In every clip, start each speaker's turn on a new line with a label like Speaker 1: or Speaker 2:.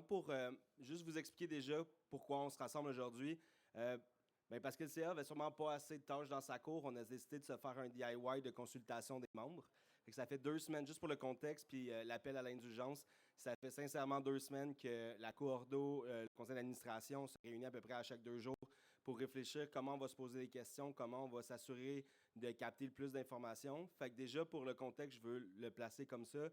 Speaker 1: pour juste vous expliquer déjà pourquoi on se rassemble aujourd'hui. Parce que le CA n'avait sûrement pas assez de tâches dans sa cour, on a décidé de se faire un DIY de consultation des membres. Fait que ça fait 2 semaines, juste pour le contexte, puis l'appel à l'indulgence, ça fait sincèrement 2 semaines que la cour d'eau, le conseil d'administration se réunit à peu près à chaque 2 jours pour réfléchir comment on va se poser des questions, comment on va s'assurer de capter le plus d'informations. Fait que déjà, pour le contexte, je veux le placer comme ça.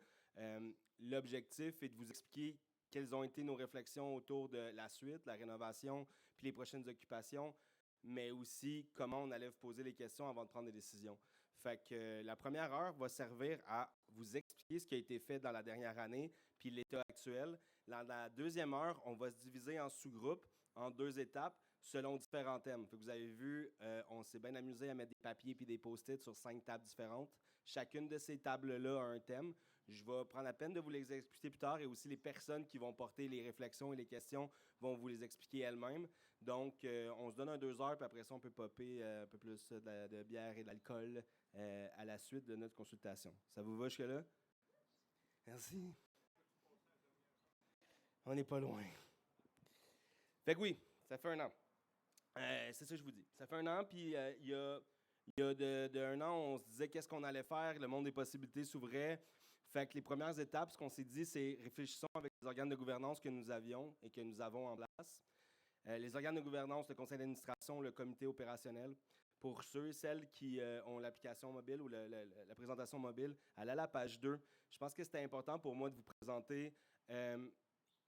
Speaker 1: L'objectif est de vous expliquer quelles ont été nos réflexions autour de la suite, la rénovation, puis les prochaines occupations, mais aussi comment on allait vous poser les questions avant de prendre des décisions. Fait que la première heure va servir à vous expliquer ce qui a été fait dans la dernière année, puis l'état actuel. Dans la deuxième heure, on va se diviser en sous-groupes, en 2 étapes, selon différents thèmes. Fait que vous avez vu, on s'est bien amusé à mettre des papiers puis des post-it sur 5 tables différentes. Chacune de ces tables-là a un thème. Je vais prendre la peine de vous les expliquer plus tard et aussi les personnes qui vont porter les réflexions et les questions vont vous les expliquer elles-mêmes. Donc, on se donne un 2 heures, puis après ça, on peut popper un peu plus de bière et d'alcool à la suite de notre consultation. Ça vous va jusque-là? Merci. On n'est pas loin. Fait que oui, ça fait 1 an. C'est ça que je vous dis. Ça fait 1 an, puis il y a de 1 an, on se disait qu'est-ce qu'on allait faire, le monde des possibilités s'ouvrait. Fait que les premières étapes, ce qu'on s'est dit, c'est réfléchissons avec les organes de gouvernance que nous avions et que nous avons en place. Les organes de gouvernance, le conseil d'administration, le comité opérationnel. Pour ceux et celles qui ont l'application mobile ou la présentation mobile, allez à la page 2. Je pense que c'était important pour moi de vous présenter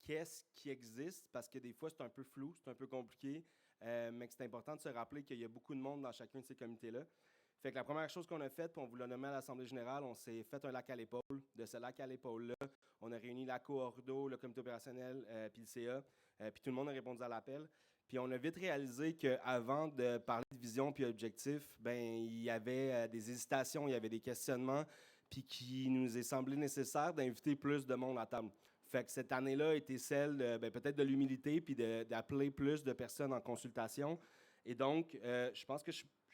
Speaker 1: qu'est-ce qui existe, parce que des fois, c'est un peu flou, c'est un peu compliqué, mais que c'est important de se rappeler qu'il y a beaucoup de monde dans chacun de ces comités-là. Fait que la première chose qu'on a faite, puis on vous l'a nommé à l'Assemblée générale, on s'est fait un lac à l'épaule. De ce lac à l'épaule-là, on a réuni la cohorte d'eau, le comité opérationnel, puis le CA, puis tout le monde a répondu à l'appel. Puis on a vite réalisé qu'avant de parler de vision puis objectif, ben il y avait des hésitations, il y avait des questionnements, puis qu'il nous est semblé nécessaire d'inviter plus de monde à table. Fait que cette année-là a été celle peut-être de l'humilité puis d'appeler plus de personnes en consultation. Et donc, je pense que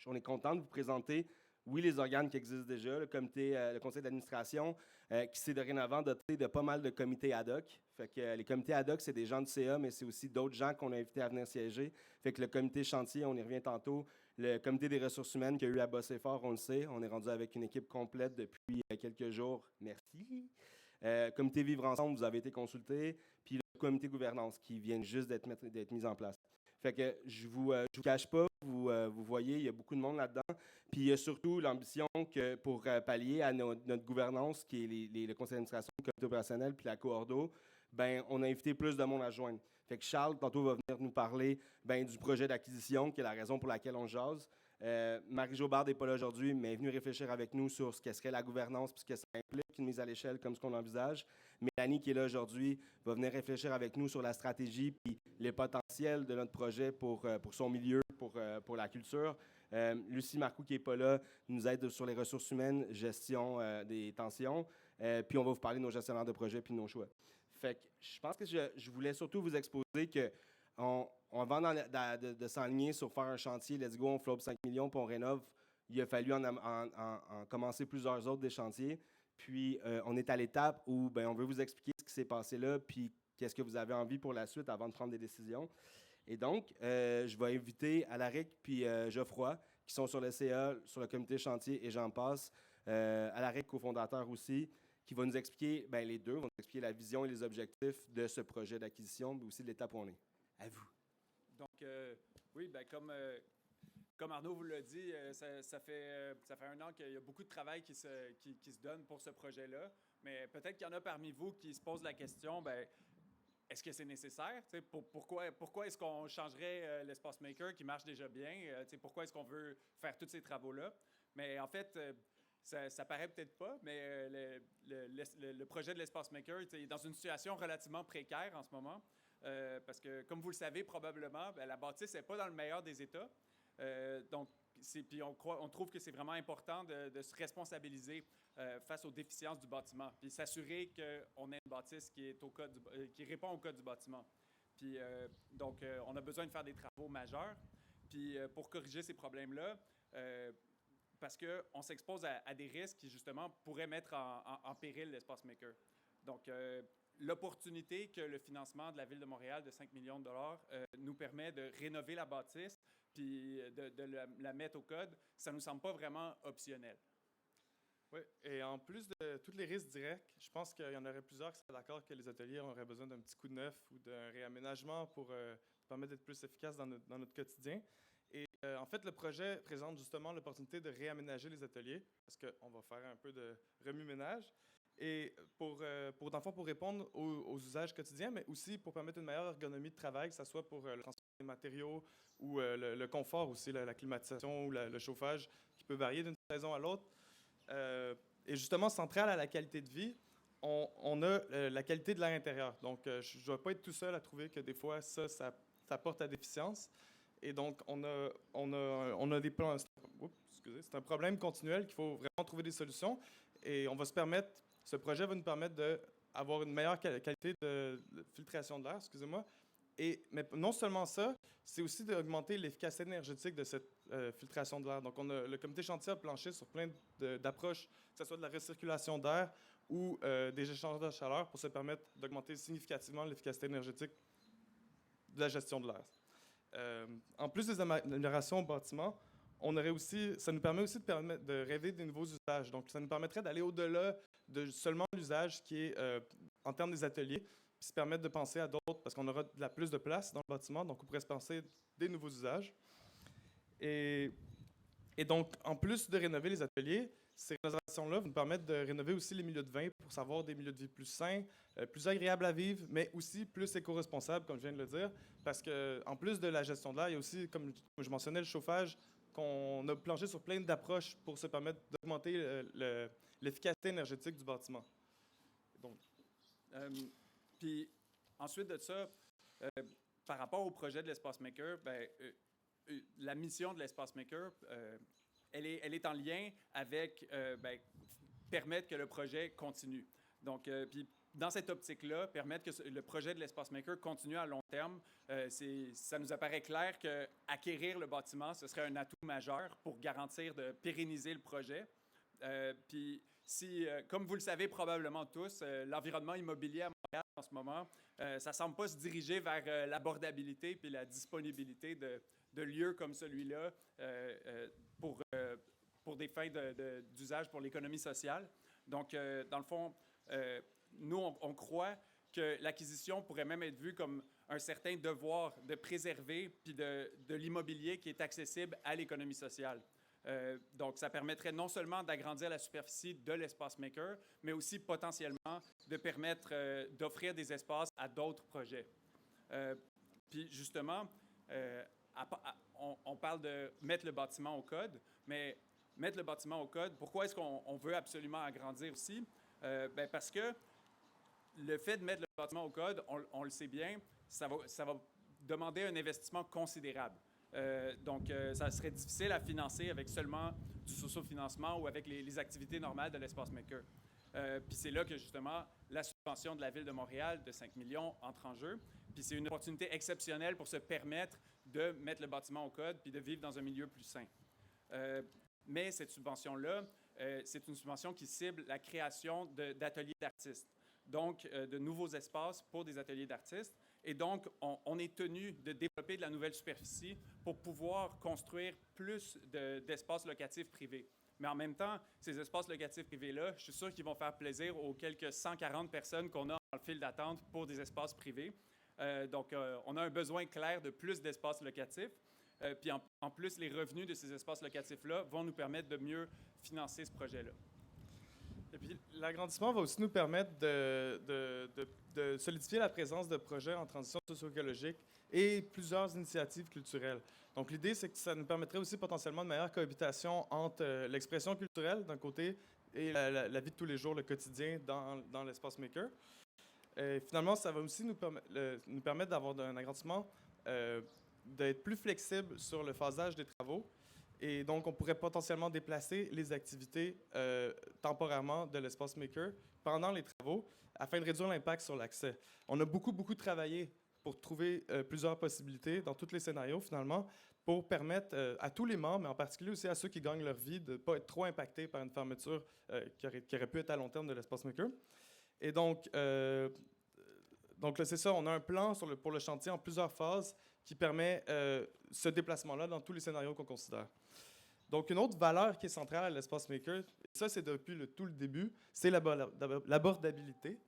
Speaker 1: on est content de vous présenter, oui, les organes qui existent déjà, le comité, le conseil d'administration, qui s'est dorénavant doté de pas mal de comités ad hoc. Fait que les comités ad hoc, c'est des gens du CA, mais c'est aussi d'autres gens qu'on a invités à venir siéger. Fait que le comité chantier, on y revient tantôt. Le comité des ressources humaines qu'il y a eu à bosser fort, on le sait. On est rendu avec une équipe complète depuis quelques jours. Merci. Comité Vivre Ensemble, vous avez été consulté. Puis le comité gouvernance qui vient juste d'être mis en place. Fait que je vous cache pas, vous voyez, il y a beaucoup de monde là-dedans. Puis il y a surtout l'ambition que pour pallier à notre gouvernance, qui est le conseil d'administration, le comité opérationnel, puis la coordo, ben on a invité plus de monde à joindre. Fait que Charles, tantôt, va venir nous parler du projet d'acquisition, qui est la raison pour laquelle on jase. Marie-Jo Bard n'est pas là aujourd'hui, mais est venue réfléchir avec nous sur ce qu'est la gouvernance puis ce que ça implique, une mise à l'échelle comme ce qu'on envisage. Mélanie, qui est là aujourd'hui, va venir réfléchir avec nous sur la stratégie puis les potentiels de notre projet pour son milieu, pour la culture. Lucie Marcoux, qui n'est pas là, nous aide sur les ressources humaines, gestion des tensions. Puis on va vous parler de nos gestionnaires de projet puis de nos choix. Fait que je pense que je voulais surtout vous exposer que avant de s'enligner sur faire un chantier, let's go, on flobe 5 millions puis on rénove, il a fallu en commencer plusieurs autres des chantiers. Puis on est à l'étape où on veut vous expliquer ce qui s'est passé là, puis qu'est-ce que vous avez envie pour la suite avant de prendre des décisions. Et donc, je vais inviter Alaric puis Geoffroy, qui sont sur le CA, sur le comité chantier et j'en passe. Alaric, cofondateur aussi, qui va nous expliquer, les deux, vont nous expliquer la vision et les objectifs de ce projet d'acquisition, mais aussi de l'étape où on est. À vous.
Speaker 2: Donc, oui, comme Arnaud vous l'a dit, ça fait 1 an qu'il y a beaucoup de travail qui se donne pour ce projet-là. Mais peut-être qu'il y en a parmi vous qui se posent la question, est-ce que c'est nécessaire? Pourquoi est-ce qu'on changerait l'espace maker qui marche déjà bien? Pourquoi est-ce qu'on veut faire tous ces travaux-là? Mais en fait, ça paraît peut-être pas, mais le projet de l'espace maker est dans une situation relativement précaire en ce moment. Parce que, comme vous le savez probablement, la bâtisse n'est pas dans le meilleur des états. Puis on trouve que c'est vraiment important de se responsabiliser face aux déficiences du bâtiment, puis s'assurer qu'on ait une bâtisse qui répond au code du bâtiment. Puis on a besoin de faire des travaux majeurs. Puis pour corriger ces problèmes-là, parce qu'on s'expose à des risques qui, justement, pourraient mettre en péril l'espace maker. Donc, l'opportunité que le financement de la Ville de Montréal de 5 millions de dollars nous permet de rénover la bâtisse puis de la mettre au code, ça ne nous semble pas vraiment optionnel.
Speaker 3: Oui, et en plus de tous les risques directs, je pense qu'il y en aurait plusieurs qui seraient d'accord que les ateliers auraient besoin d'un petit coup de neuf ou d'un réaménagement pour permettre d'être plus efficaces dans notre quotidien. Et en fait, le projet présente justement l'opportunité de réaménager les ateliers, parce qu'on va faire un peu de remue-ménage, et dans le fond, pour répondre aux usages quotidiens, mais aussi pour permettre une meilleure ergonomie de travail, que ce soit pour le transport des matériaux ou le confort aussi, la climatisation ou le chauffage, qui peut varier d'une saison à l'autre. Et justement, central à la qualité de vie, on a la qualité de l'air intérieur. Donc, je ne dois pas être tout seul à trouver que des fois, ça porte à déficience. Et donc, on a des plans. C'est un problème continuel qu'il faut vraiment trouver des solutions. Et ce projet va nous permettre d'avoir une meilleure qualité de filtration de l'air, excusez-moi. Mais non seulement ça, c'est aussi d'augmenter l'efficacité énergétique de cette filtration de l'air. Donc, le comité chantier a planché sur plein d'approches, que ce soit de la recirculation d'air ou des échanges de chaleur pour se permettre d'augmenter significativement l'efficacité énergétique de la gestion de l'air. En plus des améliorations au bâtiment, ça nous permet aussi de rêver des nouveaux usages. Donc, ça nous permettrait d'aller au-delà de seulement l'usage qui est en termes des ateliers, puis se permettre de penser à d'autres, parce qu'on aura plus de place dans le bâtiment, donc on pourrait se penser des nouveaux usages. Et donc, en plus de rénover les ateliers, ces rénovations-là vont nous permettre de rénover aussi les milieux de vie pour avoir des milieux de vie plus sains, plus agréables à vivre, mais aussi plus éco-responsables, comme je viens de le dire, parce qu'en plus de la gestion de l'air, il y a aussi, comme je mentionnais, le chauffage, qu'on a planché sur plein d'approches pour se permettre d'augmenter l'efficacité énergétique du bâtiment. Donc,
Speaker 2: puis ensuite de ça, par rapport au projet de l'Espace Maker, la mission de l'Espace Maker, elle est en lien avec permettre que le projet continue. Donc, puis dans cette optique-là, permettre que le projet de l'Espace Maker continue à long terme, ça nous apparaît clair qu'acquérir le bâtiment, ce serait un atout majeur pour garantir de pérenniser le projet. Puis, comme vous le savez probablement tous, l'environnement immobilier à Montréal en ce moment, ça ne semble pas se diriger vers l'abordabilité puis la disponibilité de lieux comme celui-là pour des fins d'usage pour l'économie sociale. Donc, dans le fond, nous, on croit que l'acquisition pourrait même être vue comme un certain devoir de préserver puis de l'immobilier qui est accessible à l'économie sociale. Donc, ça permettrait non seulement d'agrandir la superficie de l'Espace Maker, mais aussi potentiellement de permettre d'offrir des espaces à d'autres projets. Puis justement, on parle de mettre le bâtiment au code, mais mettre le bâtiment au code, pourquoi est-ce qu'on veut absolument agrandir aussi? Parce que le fait de mettre le bâtiment au code, on le sait bien, ça va demander un investissement considérable. Donc, ça serait difficile à financer avec seulement du socio-financement ou avec les activités normales de l'Espace Maker. Puis c'est là que, justement, la subvention de la Ville de Montréal de 5 millions entre en jeu. Puis c'est une opportunité exceptionnelle pour se permettre de mettre le bâtiment au code puis de vivre dans un milieu plus sain. Mais cette subvention-là, c'est une subvention qui cible la création d'ateliers d'artistes, donc de nouveaux espaces pour des ateliers d'artistes. Et donc, on est tenu de développer de la nouvelle superficie pour pouvoir construire plus d'espaces locatifs privés. Mais en même temps, ces espaces locatifs privés-là, je suis sûr qu'ils vont faire plaisir aux quelques 140 personnes qu'on a dans le fil d'attente pour des espaces privés. Donc, on a un besoin clair de plus d'espaces locatifs. Puis en plus, les revenus de ces espaces locatifs-là vont nous permettre de mieux financer ce projet-là.
Speaker 3: Et puis, l'agrandissement va aussi nous permettre de solidifier la présence de projets en transition socio-écologique et plusieurs initiatives culturelles. Donc, l'idée, c'est que ça nous permettrait aussi potentiellement de meilleure cohabitation entre l'expression culturelle, d'un côté, et la vie de tous les jours, le quotidien dans l'Espace Maker. Et finalement, ça va aussi nous permettre d'avoir un agrandissement, d'être plus flexible sur le phasage des travaux. Et donc, on pourrait potentiellement déplacer les activités temporairement de l'Espace Maker pendant les travaux afin de réduire l'impact sur l'accès. On a beaucoup travaillé pour trouver plusieurs possibilités dans tous les scénarios, finalement, pour permettre à tous les membres, mais en particulier aussi à ceux qui gagnent leur vie, de ne pas être trop impactés par une fermeture qui aurait pu être à long terme de l'Espace Maker. Et donc, Donc là, c'est ça, on a un plan pour le chantier en plusieurs phases qui permet ce déplacement-là dans tous les scénarios qu'on considère. Donc, une autre valeur qui est centrale à l'Espace Maker, et ça, c'est depuis tout le début, c'est l'abordabilité.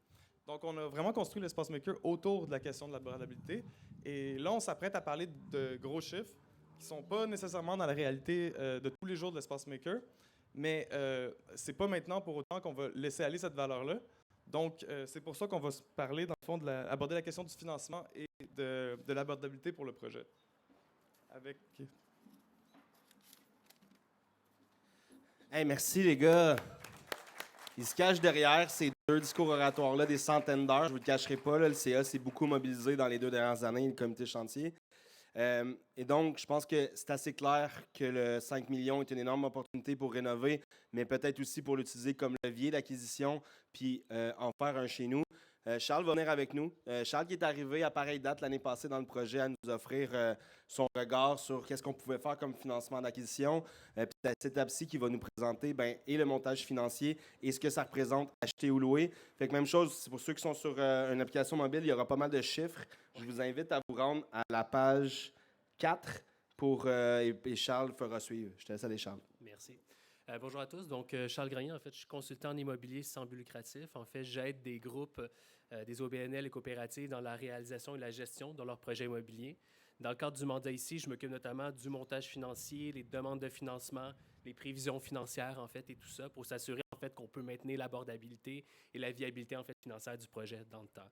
Speaker 3: Donc, on a vraiment construit l'Espace Maker autour de la question de l'abordabilité. Et là, on s'apprête à parler de gros chiffres qui ne sont pas nécessairement dans la réalité de tous les jours de l'Espace Maker, mais ce n'est pas maintenant pour autant qu'on va laisser aller cette valeur-là. Donc, c'est pour ça qu'on va se parler, dans le fond, aborder la question du financement et de l'abordabilité pour le projet.
Speaker 1: Hey, merci les gars. Ils se cachent derrière ces 2 discours oratoires-là des centaines d'heures. Je ne vous le cacherai pas, là, le CA s'est beaucoup mobilisé dans les 2 dernières années, le comité chantier. Et donc, je pense que c'est assez clair que le 5 millions est une énorme opportunité pour rénover, mais peut-être aussi pour l'utiliser comme levier d'acquisition, puis en faire un chez nous. Charles va venir avec nous. Charles qui est arrivé à pareille date l'année passée dans le projet à nous offrir son regard sur qu'est-ce qu'on pouvait faire comme financement d'acquisition. Puis c'est cette étape-ci qui va nous présenter et le montage financier et ce que ça représente acheter ou louer. Fait que même chose, c'est pour ceux qui sont sur une application mobile, il y aura pas mal de chiffres. Je vous invite à vous rendre à la page 4 et Charles fera suivre. Je te laisse aller, Charles.
Speaker 4: Merci. Bonjour à tous. Donc, Charles Grenier, en fait, je suis consultant en immobilier sans but lucratif. En fait, j'aide des groupes, des OBNL et coopératives dans la réalisation et la gestion de leurs projets immobiliers. Dans le cadre du mandat ici, je m'occupe notamment du montage financier, les demandes de financement, les prévisions financières, en fait, et tout ça pour s'assurer, en fait, qu'on peut maintenir l'abordabilité et la viabilité, en fait, financière du projet dans le temps.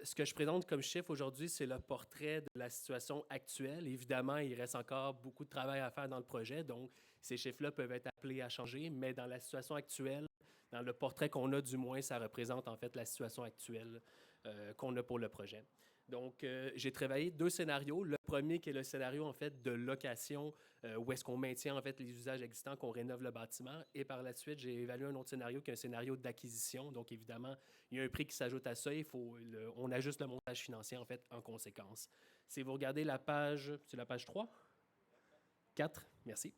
Speaker 4: Ce que je présente comme chiffre aujourd'hui, c'est le portrait de la situation actuelle. Évidemment, il reste encore beaucoup de travail à faire dans le projet, donc ces chiffres-là peuvent être appelés à changer, mais dans la situation actuelle, dans le portrait qu'on a du moins, ça représente en fait la situation actuelle qu'on a pour le projet. Donc, j'ai travaillé 2 scénarios. Le premier qui est le scénario en fait de location, où est-ce qu'on maintient en fait les usages existants, qu'on rénove le bâtiment. Et par la suite, j'ai évalué un autre scénario qui est un scénario d'acquisition. Donc, évidemment, il y a un prix qui s'ajoute à ça. On ajuste le montage financier en fait en conséquence. Si vous regardez la page, c'est la page 3? 4, merci.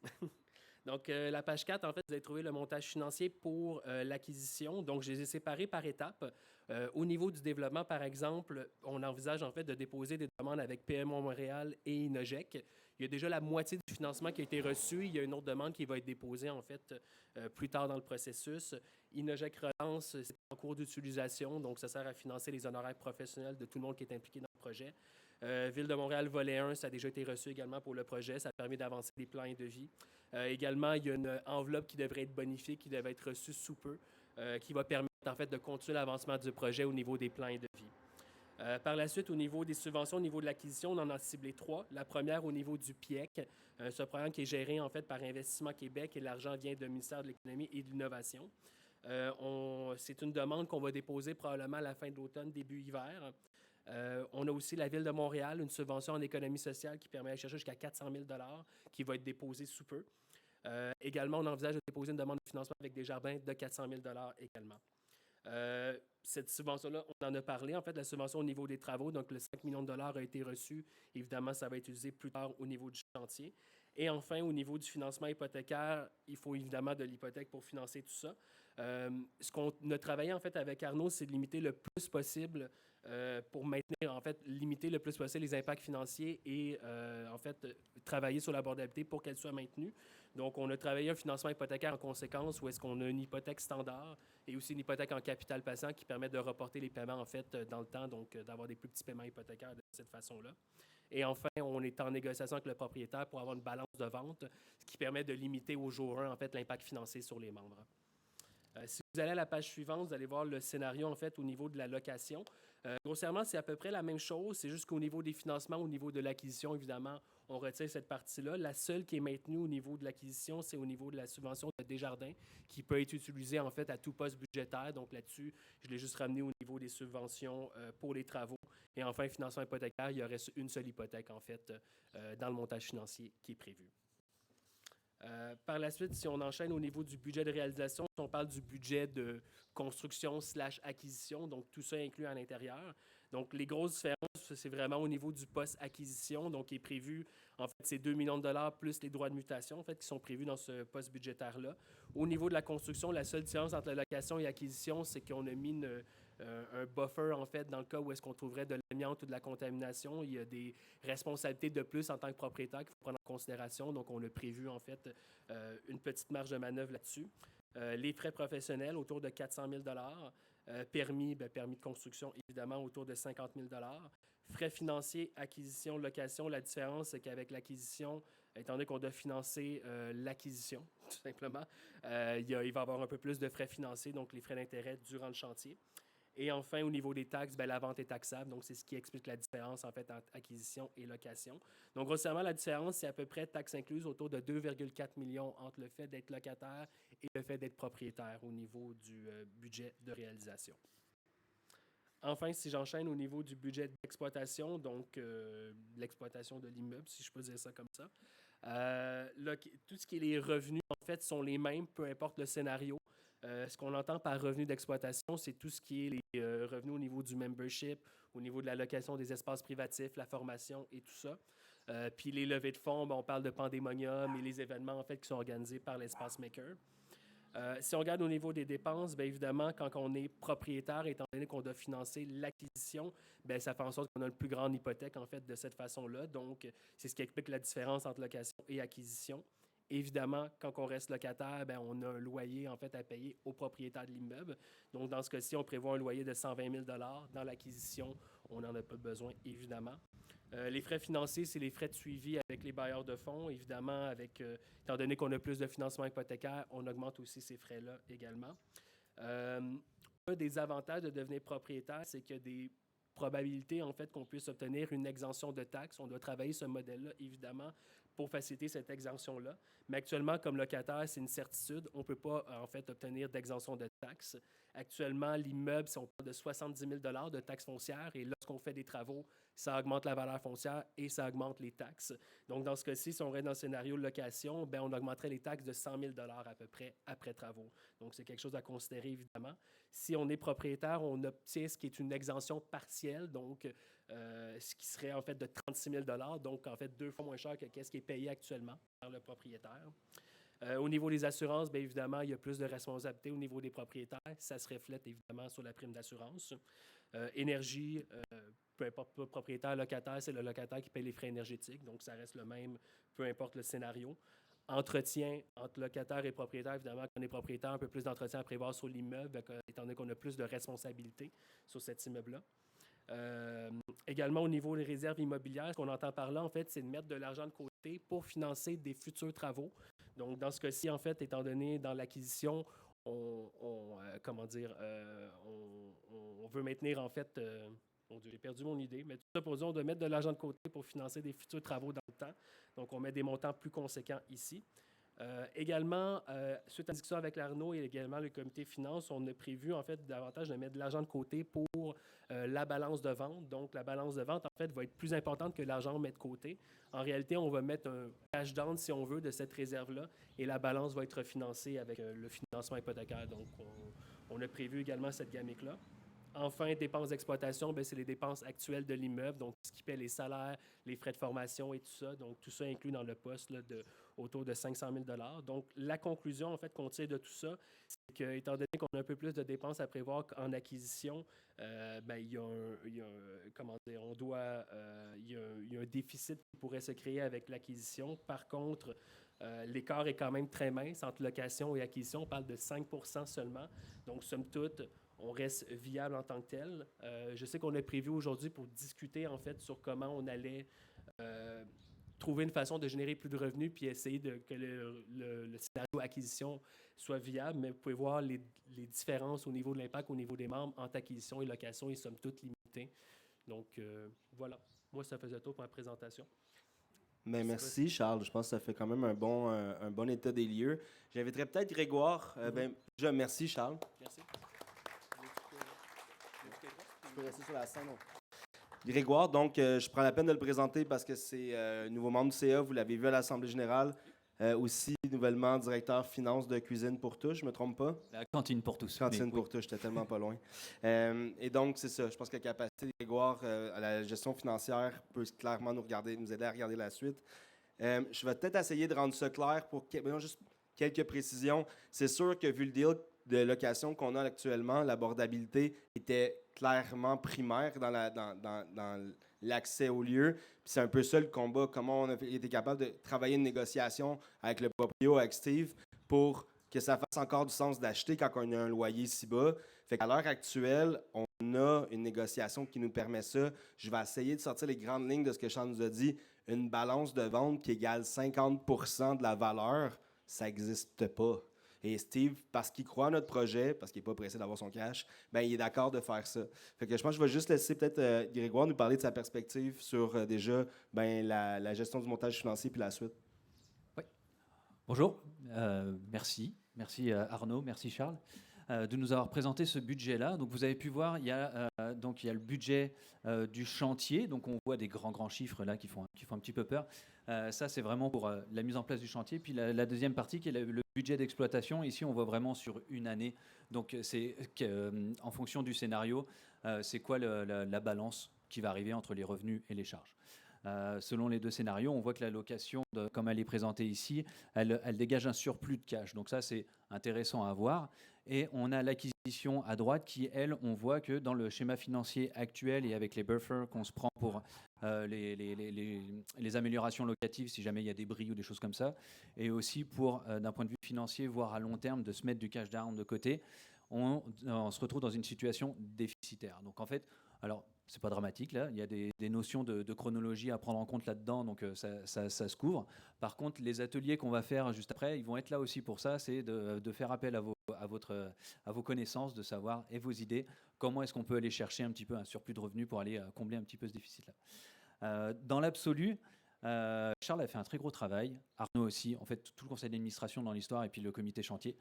Speaker 4: Donc, la page 4, en fait, vous allez trouver le montage financier pour l'acquisition. Donc, je les ai séparés par étapes. Au niveau du développement, par exemple, on envisage en fait de déposer des demandes avec PMO Montréal et Inogec. Il y a déjà la moitié du financement qui a été reçu. Il y a une autre demande qui va être déposée en fait plus tard dans le processus. Inogec Relance, c'est en cours d'utilisation, donc ça sert à financer les honoraires professionnels de tout le monde qui est impliqué dans le projet. Ville de Montréal, volet 1, ça a déjà été reçu également pour le projet. Ça permet d'avancer les plans de vie. Également, il y a une enveloppe qui devrait être bonifiée, qui devrait être reçue sous peu, qui va permettre en fait de continuer l'avancement du projet au niveau des plans de vie. Par la suite, au niveau des subventions, au niveau de l'acquisition, on en a ciblé 3. La première au niveau du PIEC, ce programme qui est géré en fait par Investissement Québec et l'argent vient du ministère de l'Économie et de l'Innovation. C'est une demande qu'on va déposer probablement à la fin de l'automne, début hiver. On a aussi la Ville de Montréal, une subvention en économie sociale qui permet d'aller chercher jusqu'à 400 000 $ qui va être déposée sous peu. Également, on envisage de déposer une demande de financement avec Desjardins de 400 000 $ également. Cette subvention-là, on en a parlé, en fait, la subvention au niveau des travaux, donc le 5 millions de dollars a été reçu. Évidemment, ça va être utilisé plus tard au niveau du chantier. Et enfin, au niveau du financement hypothécaire, il faut évidemment de l'hypothèque pour financer tout ça. Ce qu'on a travaillé, en fait, avec Arnaud, c'est de limiter le plus possible pour maintenir, en fait, limiter le plus possible les impacts financiers et, en fait, travailler sur l'abordabilité pour qu'elle soit maintenue. Donc, on a travaillé un financement hypothécaire en conséquence où est-ce qu'on a une hypothèque standard et aussi une hypothèque en capital patient qui permet de reporter les paiements, en fait, dans le temps, donc d'avoir des plus petits paiements hypothécaires de cette façon-là. Et enfin, on est en négociation avec le propriétaire pour avoir une balance de vente, ce qui permet de limiter au jour 1, en fait, l'impact financier sur les membres. Si vous allez à la page suivante, vous allez voir le scénario, en fait, au niveau de la location. Grossièrement, c'est à peu près la même chose. C'est juste qu'au niveau des financements, au niveau de l'acquisition, évidemment, on retire cette partie-là. La seule qui est maintenue au niveau de l'acquisition, c'est au niveau de la subvention de Desjardins, qui peut être utilisée, en fait, à tout poste budgétaire. Donc là-dessus, je l'ai juste ramené au niveau des subventions pour les travaux. Et enfin, financement hypothécaire, il y aurait une seule hypothèque, en fait, dans le montage financier qui est prévu. Par la suite, si on enchaîne au niveau du budget de réalisation, on parle du budget de construction/acquisition, donc tout ça inclus à l'intérieur. Donc, les grosses différences, c'est vraiment au niveau du poste acquisition, donc qui est prévu, en fait, c'est 2 millions de dollars plus les droits de mutation, en fait, qui sont prévus dans ce poste budgétaire-là. Au niveau de la construction, la seule différence entre la location et l'acquisition, c'est qu'on a mis un buffer, en fait, dans le cas où est-ce qu'on trouverait de l'amiante ou de la contamination. Il y a des responsabilités de plus en tant que propriétaire qu'il faut prendre en considération. Donc, on a prévu, en fait, une petite marge de manœuvre là-dessus. Les frais professionnels, autour de 400 000 permis de construction, évidemment, autour de 50 000 frais financiers, acquisition, location. La différence, c'est qu'avec l'acquisition, étant donné qu'on doit financer l'acquisition, tout simplement, il va y avoir un peu plus de frais financiers, donc les frais d'intérêt durant le chantier. Et enfin, au niveau des taxes, la vente est taxable. Donc, c'est ce qui explique la différence, en fait, entre acquisition et location. Donc, grossièrement, la différence, c'est à peu près, taxes incluses, autour de 2,4 millions entre le fait d'être locataire et le fait d'être propriétaire au niveau du budget de réalisation. Enfin, si j'enchaîne au niveau du budget d'exploitation, donc l'exploitation de l'immeuble, si je peux dire ça comme ça, tout ce qui est les revenus, en fait, sont les mêmes, peu importe le scénario. Ce qu'on entend par revenu d'exploitation, c'est tout ce qui est les revenus au niveau du membership, au niveau de la location des espaces privatifs, la formation et tout ça. Puis les levées de fonds, on parle de pandémonium et les événements en fait, qui sont organisés par l'Espace Maker. Si on regarde au niveau des dépenses, bien évidemment, quand on est propriétaire, étant donné qu'on doit financer l'acquisition, bien, ça fait en sorte qu'on a une plus grande hypothèque en fait, de cette façon-là. Donc, c'est ce qui explique la différence entre location et acquisition. Évidemment, quand on reste locataire, bien, on a un loyer en fait, à payer au propriétaire de l'immeuble. Donc, dans ce cas-ci, on prévoit un loyer de 120 000 $. Dans l'acquisition, on n'en a pas besoin, évidemment. Les frais financiers, c'est les frais de suivi avec les bailleurs de fonds. Évidemment, étant donné qu'on a plus de financement hypothécaire, on augmente aussi ces frais-là également. Un des avantages de devenir propriétaire, c'est qu'il y a des probabilités en fait, qu'on puisse obtenir une exemption de taxes. On doit travailler ce modèle-là, évidemment, pour faciliter cette exemption-là. Mais actuellement, comme locataire, c'est une certitude. On ne peut pas, en fait, obtenir d'exemption de taxes. Actuellement, l'immeuble, si on parle de 70 000 $ de taxes foncières, et lorsqu'on fait des travaux, ça augmente la valeur foncière et ça augmente les taxes. Donc, dans ce cas-ci, si on reste dans le scénario de location, bien, on augmenterait les taxes de 100 000 $ à peu près après travaux. Donc, c'est quelque chose à considérer, évidemment. Si on est propriétaire, on obtient ce qui est une exemption partielle, donc ce qui serait en fait de 36 000 $, donc en fait 2 fois moins cher que ce qui est payé actuellement par le propriétaire. Au niveau des assurances, bien évidemment, il y a plus de responsabilités au niveau des propriétaires. Ça se reflète évidemment sur la prime d'assurance. Énergie, peu importe le propriétaire, locataire, c'est le locataire qui paye les frais énergétiques, donc ça reste le même, peu importe le scénario. Entretien entre locataire et propriétaire, évidemment, quand on est propriétaire, un peu plus d'entretien à prévoir sur l'immeuble, étant donné qu'on a plus de responsabilités sur cet immeuble-là. Également, au niveau des réserves immobilières, ce qu'on entend par là, en fait, c'est de mettre de l'argent de côté pour financer des futurs travaux. Donc, dans ce cas-ci, en fait, étant donné dans l'acquisition, on veut maintenir, en fait, j'ai perdu mon idée, mais tout ça pour dire, on doit mettre de l'argent de côté pour financer des futurs travaux dans le temps. Donc, on met des montants plus conséquents ici. Également, suite à la discussion avec l'Arnaud et également le comité finance, on a prévu en fait davantage de mettre de l'argent de côté pour la balance de vente. Donc, la balance de vente, en fait, va être plus importante que l'argent mis de côté. En réalité, on va mettre un cash down, si on veut, de cette réserve-là et la balance va être financée avec le financement hypothécaire. Donc, on a prévu également cette gamique-là. Enfin, dépenses d'exploitation, c'est les dépenses actuelles de l'immeuble, donc ce qui paie les salaires, les frais de formation et tout ça. Donc, tout ça inclus dans le poste là, autour de 500 000 $. Donc, la conclusion, en fait, qu'on tire de tout ça, c'est qu'étant donné qu'on a un peu plus de dépenses à prévoir en acquisition, il y a un déficit qui pourrait se créer avec l'acquisition. Par contre, l'écart est quand même très mince entre location et acquisition. On parle de 5 % seulement. Donc, somme toute, on reste viable en tant que tel. Je sais qu'on a prévu aujourd'hui pour discuter en fait sur comment on allait trouver une façon de générer plus de revenus puis essayer que le scénario acquisition soit viable, mais vous pouvez voir les différences au niveau de l'impact, au niveau des membres entre acquisition et location, ils sont toutes limitées. Donc voilà, moi ça faisait tout pour ma présentation.
Speaker 1: Mais merci Charles, je pense que ça fait quand même un bon état des lieux. J'inviterais peut-être Grégoire. Déjà, merci Charles.
Speaker 4: Merci.
Speaker 1: Je peux rester sur la scène. Grégoire, donc je prends la peine de le présenter parce que c'est un nouveau membre du CA, vous l'avez vu à l'Assemblée générale. Aussi, nouvellement directeur finance de Cuisine pour tous, je ne me trompe pas?
Speaker 5: La cantine pour tous.
Speaker 1: Cantine pour tous, j'étais tellement pas loin. Et donc, c'est ça, je pense que la capacité de Grégoire à la gestion financière peut clairement nous aider à regarder la suite. Je vais peut-être essayer de rendre ça clair pour juste quelques précisions. C'est sûr que vu le deal de location qu'on a actuellement, l'abordabilité était clairement primaire dans l'accès au lieu. Puis c'est un peu ça le combat, comment on a été capable de travailler une négociation avec le proprio, avec Steve, pour que ça fasse encore du sens d'acheter quand on a un loyer si bas. Fait qu'à l'heure actuelle, on a une négociation qui nous permet ça. Je vais essayer de sortir les grandes lignes de ce que Charles nous a dit. Une balance de vente qui égale 50% de la valeur, ça n'existe pas. Et Steve, parce qu'il croit à notre projet, parce qu'il n'est pas pressé d'avoir son cash, ben, il est d'accord de faire ça. Fait que je pense que je vais juste laisser peut-être Grégoire nous parler de sa perspective sur déjà la gestion du montage financier puis la suite.
Speaker 5: Oui. Bonjour, merci. Merci Arnaud, merci Charles de nous avoir présenté ce budget-là. Donc vous avez pu voir, il y a le budget du chantier. Donc on voit des grands chiffres là qui font un petit peu peur. Ça, c'est vraiment pour la mise en place du chantier. Puis la deuxième partie, qui est le budget d'exploitation. Ici, on voit vraiment sur une année. Donc, c'est en fonction du scénario, c'est quoi la balance qui va arriver entre les revenus et les charges. Selon les deux scénarios, on voit que la location, comme elle est présentée ici, elle dégage un surplus de cash. Donc ça, c'est intéressant à voir. Et on a l'acquisition à droite qui, elle, on voit que dans le schéma financier actuel et avec les buffers qu'on se prend pour les améliorations locatives, si jamais il y a des bris ou des choses comme ça, et aussi pour, d'un point de vue financier, voire à long terme, de se mettre du cash down de côté, on se retrouve dans une situation déficitaire. Donc en fait, alors, c'est pas dramatique, là. Il y a des notions de chronologie à prendre en compte là-dedans, donc ça se couvre. Par contre, les ateliers qu'on va faire juste après, ils vont être là aussi pour ça, c'est de faire appel à vos connaissances, de savoir, et vos idées, comment est-ce qu'on peut aller chercher un petit peu un surplus de revenus pour aller combler un petit peu ce déficit-là. Dans l'absolu, Charles a fait un très gros travail, Arnaud aussi, en fait, tout le conseil d'administration dans l'histoire, et puis le comité chantier.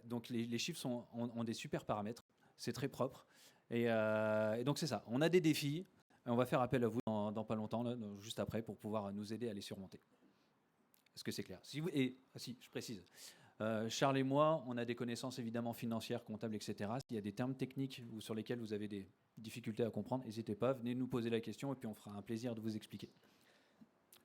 Speaker 5: Donc, les chiffres ont des super paramètres, c'est très propre. Et donc c'est ça, on a des défis, et on va faire appel à vous dans pas longtemps, là, juste après, pour pouvoir nous aider à les surmonter. Est-ce que c'est clair? Si, je précise. Charles et moi, on a des connaissances évidemment financières, comptables, etc. S'il y a des termes techniques sur lesquels vous avez des difficultés à comprendre, n'hésitez pas, venez nous poser la question et puis on fera un plaisir de vous expliquer.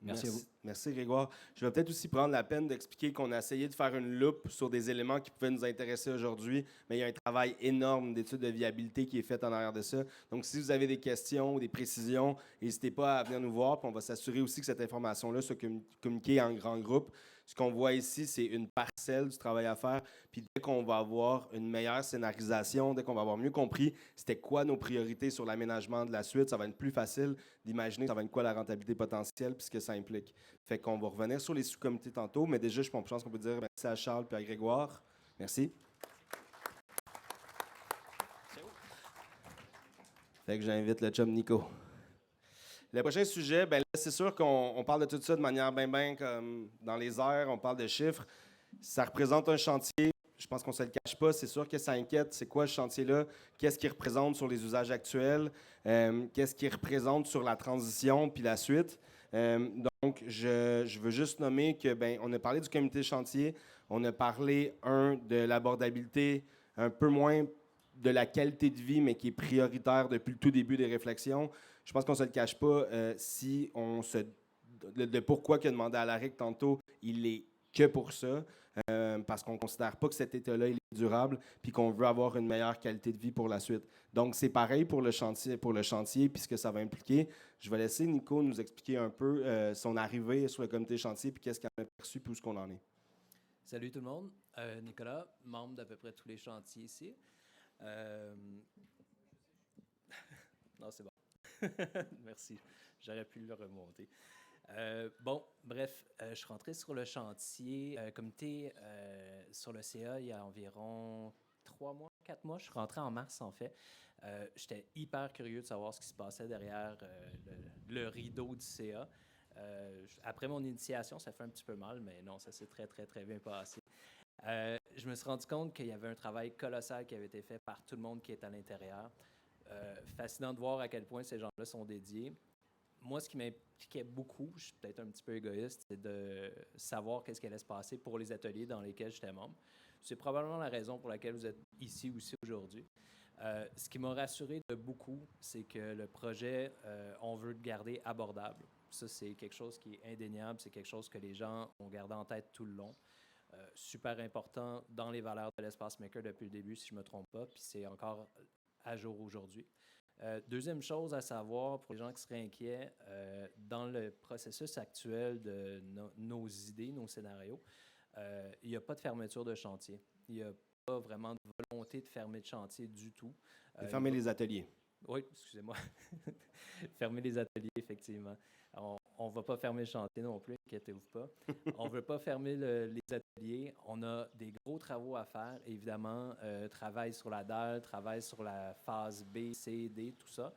Speaker 5: Merci à vous.
Speaker 1: Merci Grégoire. Je vais peut-être aussi prendre la peine d'expliquer qu'on a essayé de faire une loupe sur des éléments qui pouvaient nous intéresser aujourd'hui, mais il y a un travail énorme d'étude de viabilité qui est fait en arrière de ça. Donc, si vous avez des questions ou des précisions, n'hésitez pas à venir nous voir, puis on va s'assurer aussi que cette information-là soit communiquée en grand groupe. Ce qu'on voit ici, c'est une parcelle du travail à faire. Puis dès qu'on va avoir une meilleure scénarisation, dès qu'on va avoir mieux compris c'était quoi nos priorités sur l'aménagement de la suite, ça va être plus facile d'imaginer ça va être quoi la rentabilité potentielle puis ce que ça implique. Fait qu'on va revenir sur les sous-comités tantôt, mais déjà, je pense qu'on peut dire merci à Charles et à Grégoire. Merci. Fait que j'invite le chum Nico. Le prochain sujet, ben là, c'est sûr qu'on parle de tout ça de manière bien comme dans les airs, on parle de chiffres. Ça représente un chantier, je pense qu'on ne se le cache pas, c'est sûr que ça inquiète. C'est quoi ce chantier-là? Qu'est-ce qu'il représente sur les usages actuels? Qu'est-ce qu'il représente sur la transition puis la suite? Donc, je veux juste nommer que, on a parlé du comité chantier, on a parlé, de l'abordabilité, un peu moins de la qualité de vie, mais qui est prioritaire depuis le tout début des réflexions. Je pense qu'on ne se le cache pas, le pourquoi qu'il a demandé à l'ARIC tantôt, il est que pour ça, parce qu'on ne considère pas que cet état-là il est durable, puis qu'on veut avoir une meilleure qualité de vie pour la suite. Donc, c'est pareil pour le chantier, puis ce que ça va impliquer. Je vais laisser Nico nous expliquer un peu son arrivée sur le comité chantier, puis qu'est-ce qu'il a perçu, puis où est-ce qu'on en est.
Speaker 6: Salut tout le monde. Nicolas, membre d'à peu près tous les chantiers ici. Non, c'est bon. Merci. J'aurais pu le remonter. Je suis rentré sur le chantier comité sur le CA il y a environ 4 mois. Je suis rentré en mars, en fait. J'étais hyper curieux de savoir ce qui se passait derrière le rideau du CA. Après mon initiation, ça fait un petit peu mal, mais non, ça s'est très, très, très bien passé. Je me suis rendu compte qu'il y avait un travail colossal qui avait été fait par tout le monde qui est à l'intérieur. Fascinant de voir à quel point ces gens-là sont dédiés. Moi, ce qui m'impliquait beaucoup, je suis peut-être un petit peu égoïste, c'est de savoir qu'est-ce qui allait se passer pour les ateliers dans lesquels j'étais membre. C'est probablement la raison pour laquelle vous êtes ici aussi aujourd'hui. Ce qui m'a rassuré de beaucoup, c'est que le projet, on veut le garder abordable. Ça, c'est quelque chose qui est indéniable, c'est quelque chose que les gens ont gardé en tête tout le long. super important dans les valeurs de l'Espace Maker depuis le début, si je ne me trompe pas, puis c'est encore à jour aujourd'hui. Deuxième chose à savoir pour les gens qui seraient inquiets, dans le processus actuel de nos idées, nos scénarios, il n'y a pas de fermeture de chantier. Il n'y a pas vraiment de volonté de fermer de chantier du tout.
Speaker 1: Fermer les ateliers.
Speaker 6: Oui, excusez-moi. Fermer les ateliers, effectivement. On ne va pas fermer le chantier non plus, inquiétez-vous pas. On ne veut pas fermer les ateliers. On a des gros travaux à faire, évidemment. Travail sur la dalle, travail sur la phase B, C, D, tout ça.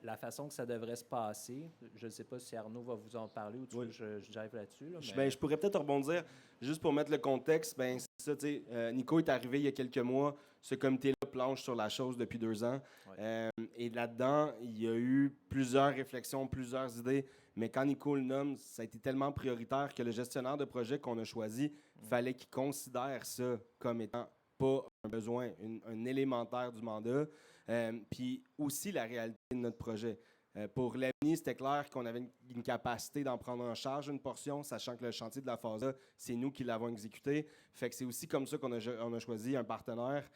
Speaker 6: La façon que ça devrait se passer, je ne sais pas si Arnaud va vous en parler ou tu veux que j'arrive là-dessus. Là, mais...
Speaker 1: Je pourrais peut-être rebondir, juste pour mettre le contexte. Ben, c'est ça, tu sais, Nico est arrivé il y a quelques mois. Ce comité-là planche sur la chose depuis 2 ans.
Speaker 6: Ouais.
Speaker 1: Et là-dedans, il y a eu plusieurs réflexions, plusieurs idées. Mais quand Nico le nomme, ça a été tellement prioritaire que le gestionnaire de projet qu'on a choisi, fallait qu'il considère ça comme étant pas un besoin, un élémentaire du mandat. Puis aussi la réalité de notre projet. Pour l'AMNI, c'était clair qu'on avait une capacité d'en prendre en charge une portion, sachant que le chantier de la phase A, c'est nous qui l'avons exécuté. Fait que c'est aussi comme ça qu'on a choisi un partenaire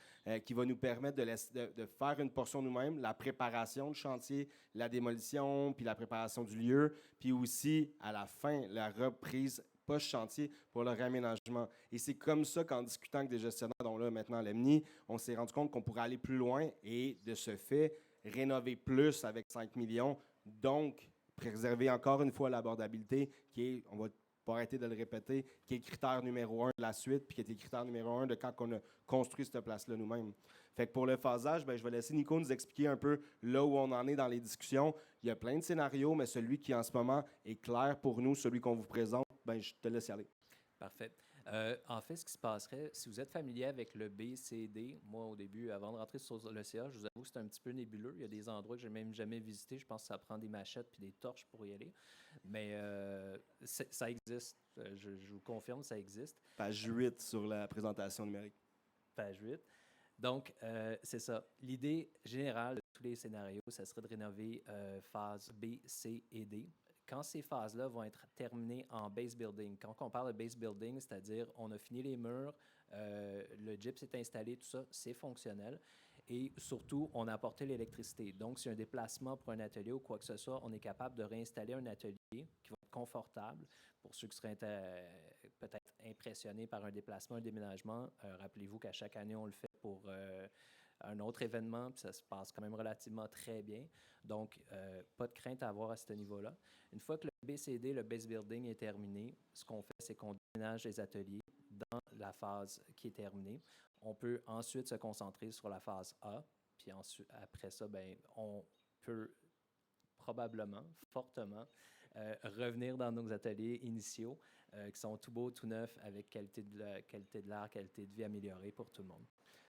Speaker 1: qui va nous permettre de faire une portion nous-mêmes, la préparation du chantier, la démolition, puis la préparation du lieu, puis aussi, à la fin, la reprise post-chantier pour le réaménagement. Et c'est comme ça qu'en discutant avec des gestionnaires, dont là maintenant l'AMNI, on s'est rendu compte qu'on pourrait aller plus loin et de ce fait, rénover plus avec 5 millions, donc préserver encore une fois l'abordabilité qui est, on va pas arrêter de le répéter, qui est le critère numéro 1 de la suite, puis qui était le critère numéro 1 de quand on a construit cette place-là nous-mêmes. Fait que pour le phasage, ben, je vais laisser Nico nous expliquer un peu là où on en est dans les discussions. Il y a plein de scénarios, mais celui qui en ce moment est clair pour nous, celui qu'on vous présente, ben, je te laisse y aller.
Speaker 6: Parfait. En fait, ce qui se passerait, si vous êtes familier avec le B, C, D, moi, au début, avant de rentrer sur le CA, je vous avoue que c'est un petit peu nébuleux. Il y a des endroits que je n'ai même jamais visités. Je pense que ça prend des machettes puis des torches pour y aller. Mais ça existe. Je vous confirme, ça existe.
Speaker 1: Page 8 sur la présentation numérique.
Speaker 6: Page 8. Donc, c'est ça. L'idée générale de tous les scénarios, ça serait de rénover phase B, C et D. Quand ces phases-là vont être terminées en base building, quand on parle de base building, c'est-à-dire on a fini les murs, le gyps est installé, tout ça, c'est fonctionnel. Et surtout, on a apporté l'électricité. Donc, si un déplacement pour un atelier ou quoi que ce soit, on est capable de réinstaller un atelier qui va être confortable. Pour ceux qui seraient peut-être impressionnés par un déplacement, un déménagement, rappelez-vous qu'à chaque année, on le fait pour un autre événement, puis ça se passe quand même relativement très bien. Donc, pas de crainte à avoir à ce niveau-là. Une fois que le BCD, le base building, est terminé, ce qu'on fait, c'est qu'on déménage les ateliers dans la phase qui est terminée. On peut ensuite se concentrer sur la phase A, puis ensuite, après ça, ben, on peut probablement, fortement, revenir dans nos ateliers initiaux qui sont tout beaux, tout neufs, avec qualité de l'air, qualité de vie améliorée pour tout le monde.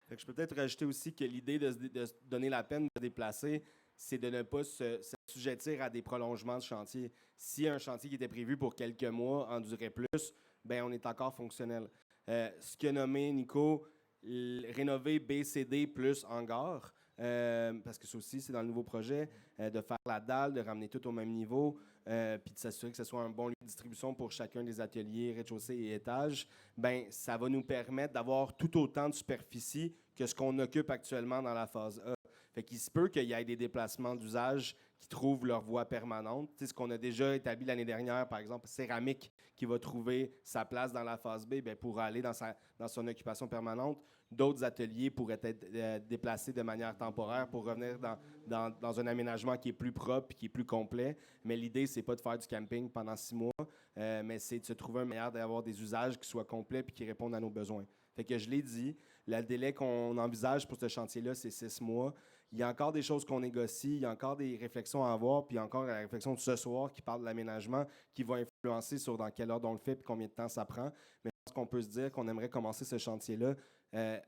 Speaker 1: Fait que je peux peut-être rajouter aussi que l'idée de se donner la peine de se déplacer, c'est de ne pas se sujettir à des prolongements de chantier. Si un chantier qui était prévu pour quelques mois en durait plus, ben on est encore fonctionnel. Ce qu'a nommé Nico, rénover BCD plus hangar, parce que ça aussi, c'est dans le nouveau projet, de faire la dalle, de ramener tout au même niveau, puis de s'assurer que ce soit un bon lieu de distribution pour chacun des ateliers, rez-de-chaussée et étages, ben ça va nous permettre d'avoir tout autant de superficie que ce qu'on occupe actuellement dans la phase A. Fait qu'il se peut qu'il y ait des déplacements d'usage qui trouvent leur voie permanente. Tu sais, ce qu'on a déjà établi l'année dernière, par exemple, Céramique, qui va trouver sa place dans la phase B, bien, pour aller dans son occupation permanente. D'autres ateliers pourraient être déplacés de manière temporaire pour revenir dans un aménagement qui est plus propre et qui est plus complet. Mais l'idée, c'est pas de faire du camping pendant 6 mois, mais c'est de se trouver une manière d'avoir des usages qui soient complets et qui répondent à nos besoins. Fait que je l'ai dit, le délai qu'on envisage pour ce chantier-là, c'est 6 mois. Il y a encore des choses qu'on négocie, il y a encore des réflexions à avoir, puis il y a encore la réflexion de ce soir qui parle de l'aménagement, qui va influencer sur dans quelle ordre on le fait et combien de temps ça prend. Mais je pense qu'on peut se dire qu'on aimerait commencer ce chantier-là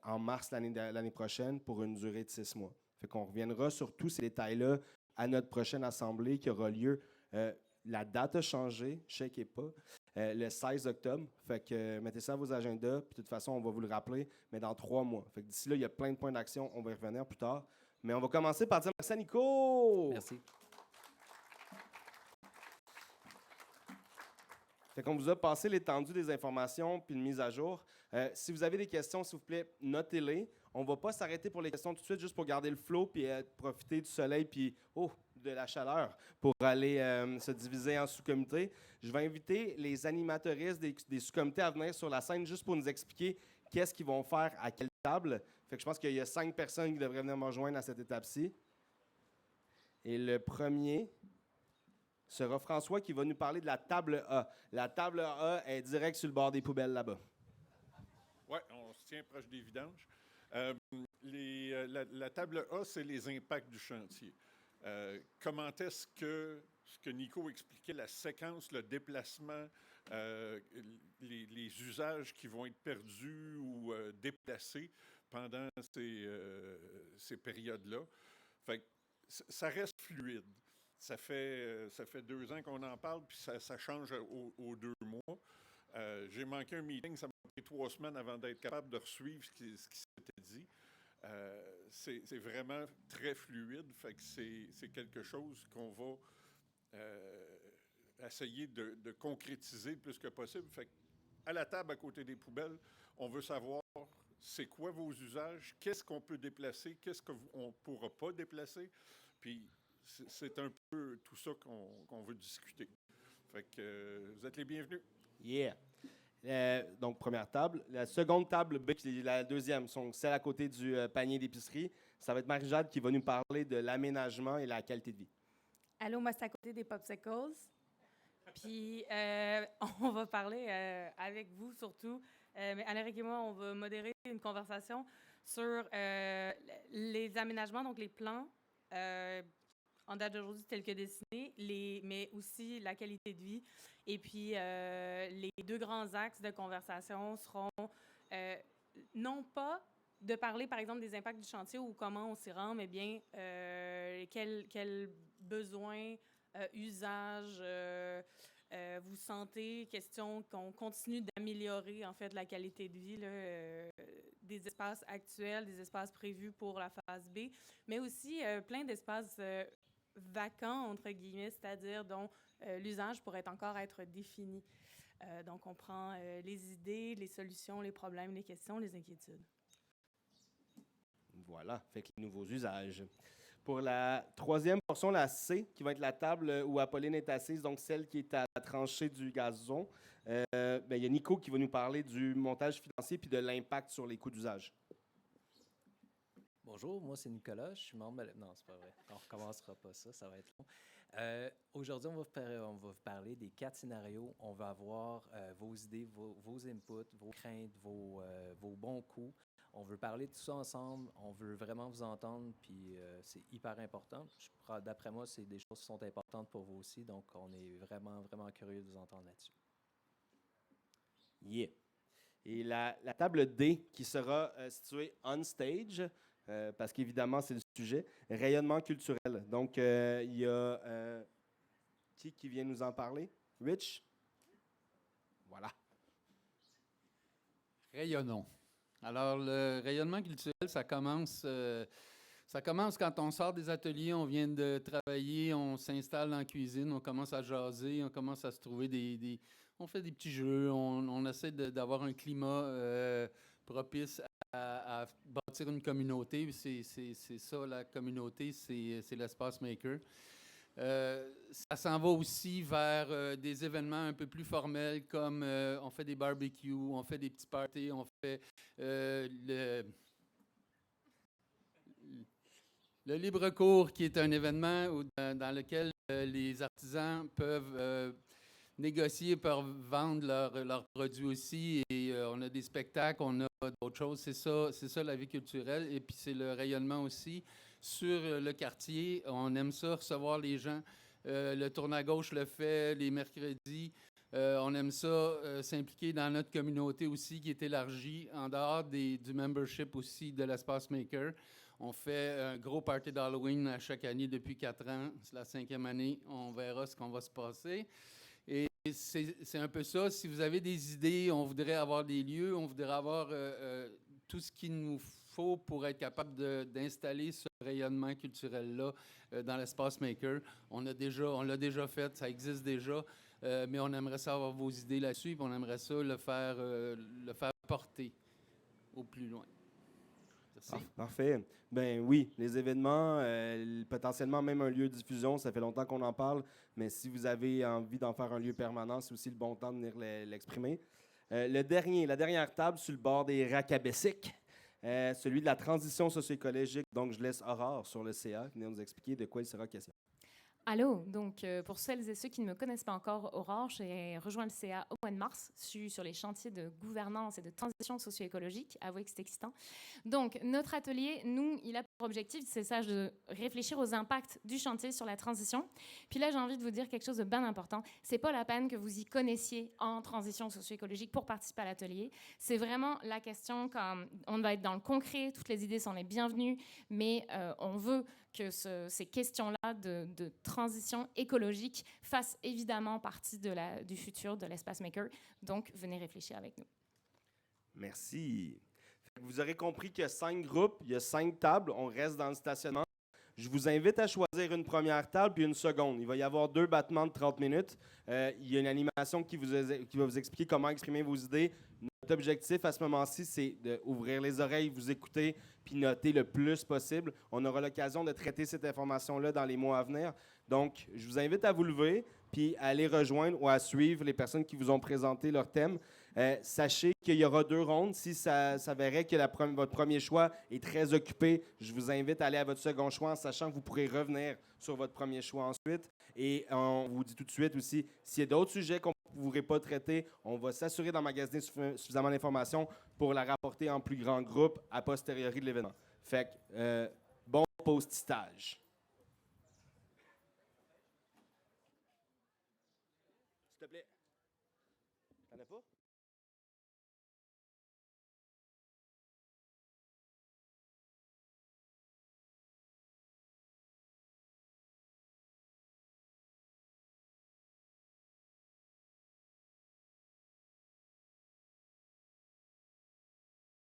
Speaker 1: en mars l'année prochaine pour une durée de 6 mois. Fait qu'on reviendra sur tous ces détails-là à notre prochaine assemblée qui aura lieu. La date a changé, je sais qu'il n'est pas, le 16 octobre. Fait que mettez ça à vos agendas, puis de toute façon, on va vous le rappeler, mais dans 3 mois. Fait que d'ici là, il y a plein de points d'action, on va y revenir plus tard. Mais on va commencer par dire merci à Nico!
Speaker 6: Merci.
Speaker 1: Fait qu'on vous a passé l'étendue des informations puis une mise à jour. Si vous avez des questions, s'il vous plaît, notez-les. On ne va pas s'arrêter pour les questions tout de suite, juste pour garder le flow puis profiter du soleil puis de la chaleur pour aller se diviser en sous-comités. Je vais inviter les animatoristes des sous-comités à venir sur la scène juste pour nous expliquer qu'est-ce qu'ils vont faire à quelle table. Fait que je pense qu'il y a 5 personnes qui devraient venir me rejoindre à cette étape-ci. Et le premier sera François qui va nous parler de la table A. La table A est direct sur le bord des poubelles là-bas.
Speaker 7: Oui, on se tient proche des vidanges. La table A, c'est les impacts du chantier. Comment est-ce que, ce que Nico expliquait, la séquence, le déplacement, les usages qui vont être perdus ou déplacés pendant ces périodes-là. Fait que ça reste fluide. Ça fait 2 ans qu'on en parle, puis ça change aux 2 mois. J'ai manqué un meeting, ça m'a pris 3 semaines avant d'être capable de suivre ce qui s'était dit. C'est vraiment très fluide, fait que c'est quelque chose qu'on va essayer de concrétiser le plus que possible. Fait que à la table à côté des poubelles, on veut savoir c'est quoi vos usages, qu'est-ce qu'on peut déplacer, qu'est-ce qu'on ne pourra pas déplacer. Puis c'est un peu tout ça qu'on veut discuter. Fait que vous êtes les bienvenus.
Speaker 1: Yeah. Donc, première table. La seconde table B, qui est la deuxième, celle à côté du panier d'épicerie. Ça va être Marie-Jade qui va nous parler de l'aménagement et la qualité de vie.
Speaker 8: Allô, moi, c'est à côté des popsicles. Puis, on va parler avec vous surtout. Mais Aléric et moi, on va modérer une conversation sur les aménagements, donc les plans en date d'aujourd'hui tels que dessinés, mais aussi la qualité de vie. Et puis, les 2 grands axes de conversation seront non pas de parler, par exemple, des impacts du chantier ou comment on s'y rend, mais bien quels besoins, usages vous sentez, question qu'on continue d'améliorer, en fait, la qualité de vie là, des espaces actuels, des espaces prévus pour la phase B, mais aussi plein d'espaces vacants, entre guillemets, c'est-à-dire dont l'usage pourrait encore être défini. Donc, on prend les idées, les solutions, les problèmes, les questions, les inquiétudes.
Speaker 1: Voilà, fait que les nouveaux usages. Pour la troisième portion, la C, qui va être la table où Apolline est assise, donc celle qui est à la tranchée du gazon, il y a Nico qui va nous parler du montage financier puis de l'impact sur les coûts d'usage.
Speaker 6: Bonjour, moi c'est Nicolas, je suis membre de... Non, c'est pas vrai, on ne recommencera pas ça, ça va être long. Aujourd'hui, on va vous parler des 4 scénarios. On va avoir vos idées, vos inputs, vos craintes, vos bons coups. On veut parler de tout ça ensemble, on veut vraiment vous entendre, puis c'est hyper important. D'après moi, c'est des choses qui sont importantes pour vous aussi, donc on est vraiment, vraiment curieux de vous entendre là-dessus.
Speaker 1: Yeah. Et la table D qui sera située on stage, parce qu'évidemment, c'est le sujet, rayonnement culturel. Donc, il y a qui vient nous en parler? Rich? Voilà.
Speaker 9: Rayonnons. Alors, le rayonnement culturel, ça commence quand on sort des ateliers, on vient de travailler, on s'installe dans la cuisine, on commence à jaser, on commence à se trouver on fait des petits jeux, on essaie d'avoir un climat propice à bâtir une communauté. C'est ça, la communauté, c'est l'espace maker. Ça s'en va aussi vers des événements un peu plus formels comme on fait des barbecues, on fait des petits parties, on fait le libre cours qui est un événement dans lequel les artisans peuvent négocier pour vendre leurs produits aussi. Et on a des spectacles, on a d'autres choses. C'est ça la vie culturelle. Et puis c'est le rayonnement aussi sur le quartier. On aime ça, recevoir les gens. Le Tourne à gauche le fait les mercredis. On aime ça s'impliquer dans notre communauté aussi qui est élargie en dehors du membership aussi de l'Espace Maker. On fait un gros party d'Halloween à chaque année depuis 4 ans. C'est la 5e année. On verra ce qu'on va se passer. Et c'est un peu ça. Si vous avez des idées, on voudrait avoir des lieux, on voudrait avoir tout ce qu'il nous faut pour être capable d'installer ce rayonnement culturel-là dans l'espace maker. On l'a déjà fait, ça existe déjà. mais on aimerait savoir vos idées là-dessus, puis on aimerait ça le faire porter au plus loin. Merci.
Speaker 1: Parfait. Ben oui, les événements, potentiellement même un lieu de diffusion, ça fait longtemps qu'on en parle, mais si vous avez envie d'en faire un lieu permanent, c'est aussi le bon temps de venir l'exprimer. La dernière table sur le bord des racabessiques, celui de la transition socio-écologique. Donc, je laisse Aurore sur le CA venir nous expliquer de quoi il sera question.
Speaker 10: Allô, donc pour celles et ceux qui ne me connaissent pas encore, Aurore, j'ai rejoint le CA au mois de mars. Je suis sur les chantiers de gouvernance et de transition socio-écologique. Avouez que c'est excitant. Donc, notre atelier, nous, il a pour objectif, c'est ça, de réfléchir aux impacts du chantier sur la transition. Puis là, j'ai envie de vous dire quelque chose de bien important. C'est pas la peine que vous y connaissiez en transition socio-écologique pour participer à l'atelier. C'est vraiment la question, comme on va être dans le concret, toutes les idées sont les bienvenues, mais on veut que ces questions-là de transition écologique fassent évidemment partie du futur de l'Espace Maker. Donc, venez réfléchir avec nous.
Speaker 1: Merci. Vous aurez compris qu'il y a 5 groupes, il y a 5 tables, on reste dans le stationnement. Je vous invite à choisir une première table puis une seconde. Il va y avoir 2 battements de 30 minutes. Il y a une animation qui va vous expliquer comment exprimer vos idées. Notre objectif à ce moment-ci, c'est d'ouvrir les oreilles, vous écouter puis noter le plus possible. On aura l'occasion de traiter cette information-là dans les mois à venir. Donc, je vous invite à vous lever puis à aller rejoindre ou à suivre les personnes qui vous ont présenté leur thème. Sachez qu'il y aura 2 rondes. Si ça s'avérait que votre premier choix est très occupé, je vous invite à aller à votre second choix en sachant que vous pourrez revenir sur votre premier choix ensuite. Et on vous dit tout de suite aussi, s'il y a d'autres sujets qu'on ne pourrait pas traiter, on va s'assurer d'emmagasiner suffisamment d'informations pour la rapporter en plus grand groupe a posteriori de l'événement. Fait que, bon postage. S'il te plaît. T'en as pas?